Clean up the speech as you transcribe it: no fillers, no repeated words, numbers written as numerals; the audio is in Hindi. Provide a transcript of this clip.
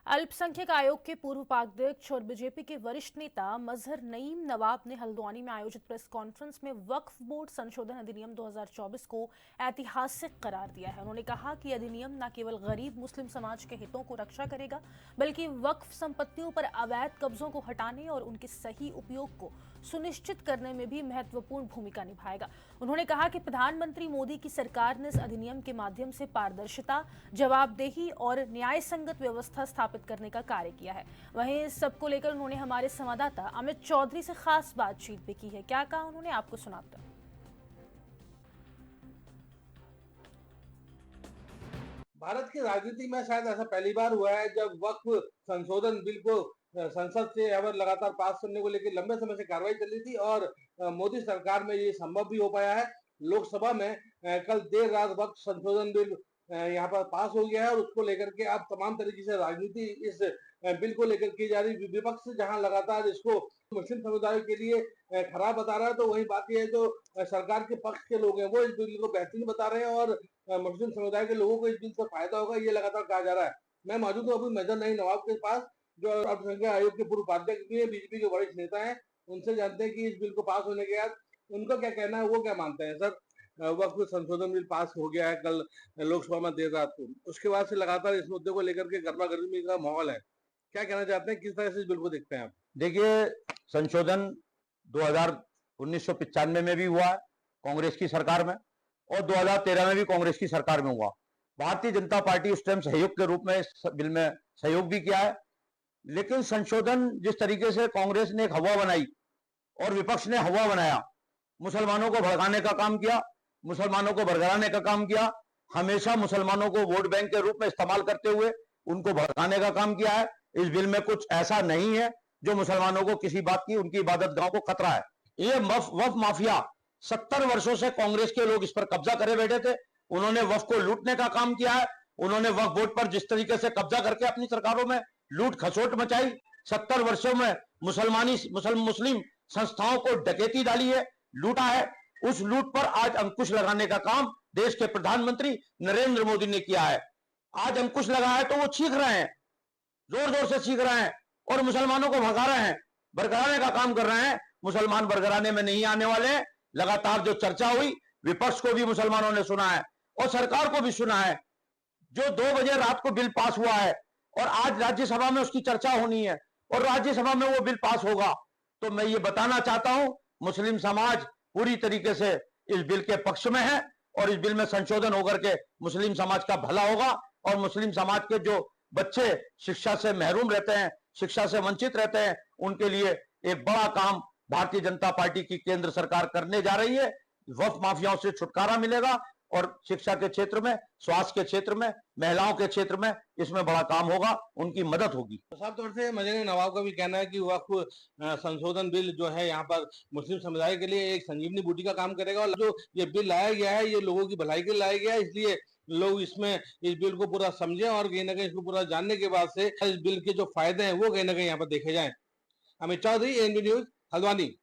अल्पसंख्यक आयोग के पूर्व उपाध्यक्ष और बीजेपी के वरिष्ठ नेता मजहर नईम नवाब ने हल्द्वानी में आयोजित प्रेस कॉन्फ्रेंस में वक्फ बोर्ड संशोधन अधिनियम 2024 को ऐतिहासिक करार दिया है। उन्होंने कहा कि अधिनियम न केवल गरीब मुस्लिम समाज के हितों को रक्षा करेगा, बल्कि वक्फ संपत्तियों पर अवैध कब्जों को हटाने और उनके सही उपयोग को सुनिश्चित करने में भी महत्वपूर्ण भूमिका निभाएगा। उन्होंने कहा कि प्रधानमंत्री मोदी की सरकार ने इस अधिनियम के माध्यम से पारदर्शिता, जवाबदेही और न्याय संगत व्यवस्था स्थापित करने का कार्य किया है। वहीं इस सबको लेकर उन्होंने हमारे संवाददाता अमित चौधरी से खास बातचीत भी की है। क्या कहा उन्होंने, आपको सुनाते हैं। भारत की राजनीति में शायद ऐसा पहली बार हुआ है जब वक्फ संशोधन बिल को संसद से अगर लगातार पास करने को लेकर लंबे समय से कार्रवाई चल रही थी और मोदी सरकार में ये संभव भी हो पाया है। लोकसभा में कल देर रात वक्फ संशोधन बिल यहाँ पर पास हो गया है और उसको लेकर के अब तमाम तरीके से राजनीति इस बिल को लेकर की जा रही। विपक्ष जहां लगातार इसको मुस्लिम समुदाय के लिए खराब बता रहा है, तो वही बात यह है जो सरकार के पक्ष के लोग हैं वो इस बिल को बेहतरीन बता रहे हैं और मुस्लिम समुदाय के लोगों को इस बिल से फायदा होगा, ये लगातार कहा जा रहा है। मैं मौजूद हूँ अभी मजहर नईम नवाब के पास, जो अल्पसंख्यक आयोग के पूर्व उपाध्यक्ष भी है, बीजेपी के वरिष्ठ नेता है। उनसे जानते हैं कि इस बिल को पास होने के बाद उनका क्या कहना है, वो क्या मानते हैं। सर, वक्फ संशोधन बिल पास हो गया है कल लोकसभा में देर रात को, उसके बाद से लगातार इस मुद्दे को लेकर के गर्मा गर्मी का माहौल है। क्या कहना चाहते हैं, किस तरह से इस बिल को देखते हैं आप? देखिए, संशोधन 1995 में भी हुआ है कांग्रेस की सरकार में और 2013 में भी कांग्रेस की सरकार में हुआ। भारतीय जनता पार्टी उस टाइम सहयोग के रूप में इस बिल में सहयोग भी किया है, लेकिन संशोधन जिस तरीके से कांग्रेस ने एक हवा बनाई और विपक्ष ने हवा बनाया, मुसलमानों को भड़काने का काम किया, मुसलमानों को भड़काने का काम किया, हमेशा मुसलमानों को वोट बैंक के रूप में इस्तेमाल करते हुए उनको भड़काने का काम किया है। इस बिल में कुछ ऐसा नहीं है जो मुसलमानों को किसी बात की, उनकी इबादत गांव को खतरा है। ये वक्फ माफिया 70 वर्षों से कांग्रेस के लोग इस पर कब्जा करे बैठे थे। उन्होंने वक्फ को लूटने का काम किया है। उन्होंने वक्फ बोर्ड पर जिस तरीके से कब्जा करके अपनी सरकारों में लूट खसोट मचाई, 70 वर्षों में मुस्लिम संस्थाओं को डकैती डाली है, लूटा है। उस लूट पर आज अंकुश लगाने का काम देश के प्रधानमंत्री नरेंद्र मोदी ने किया है। आज अंकुश लगा है तो वो चीख रहे हैं, जोर जोर से चीख रहे हैं और मुसलमानों को भगा रहे हैं, बरगराने का काम कर रहे हैं। मुसलमान बरगराने में नहीं आने वाले हैं। लगातार जो चर्चा हुई, विपक्ष को भी मुसलमानों ने सुना है और सरकार को भी सुना है। जो 2 बजे रात को बिल पास हुआ है और आज राज्यसभा में उसकी चर्चा होनी है और राज्यसभा में वो बिल पास होगा, तो मैं ये बताना चाहता हूं, मुस्लिम समाज पूरी तरीके से इस बिल के पक्ष में है और इस बिल में संशोधन होकर के मुस्लिम समाज का भला होगा और मुस्लिम समाज के जो बच्चे शिक्षा से महरूम रहते हैं, शिक्षा से वंचित रहते हैं, उनके लिए एक बड़ा काम भारतीय जनता पार्टी की केंद्र सरकार करने जा रही है। वक्फ माफियाओं से छुटकारा मिलेगा और शिक्षा के क्षेत्र में, स्वास्थ्य के क्षेत्र में, महिलाओं के क्षेत्र में इसमें बड़ा काम होगा, उनकी मदद होगी। साफ तौर से मजहर नवाब का भी कहना है कि वक्फ संशोधन बिल जो है यहाँ पर मुस्लिम समुदाय के लिए एक संजीवनी बूटी का काम करेगा और जो ये बिल लाया गया है ये लोगों की भलाई के लिए लाया गया है, इसलिए लोग इसमें इस बिल को पूरा समझें और कहीं ना कहीं इसको पूरा जानने के बाद से इस बिल के जो फायदे हैं वो कहीं ना कहीं यहाँ पर देखे जाए। Amit Chaudhary, ANB news, Haldwani.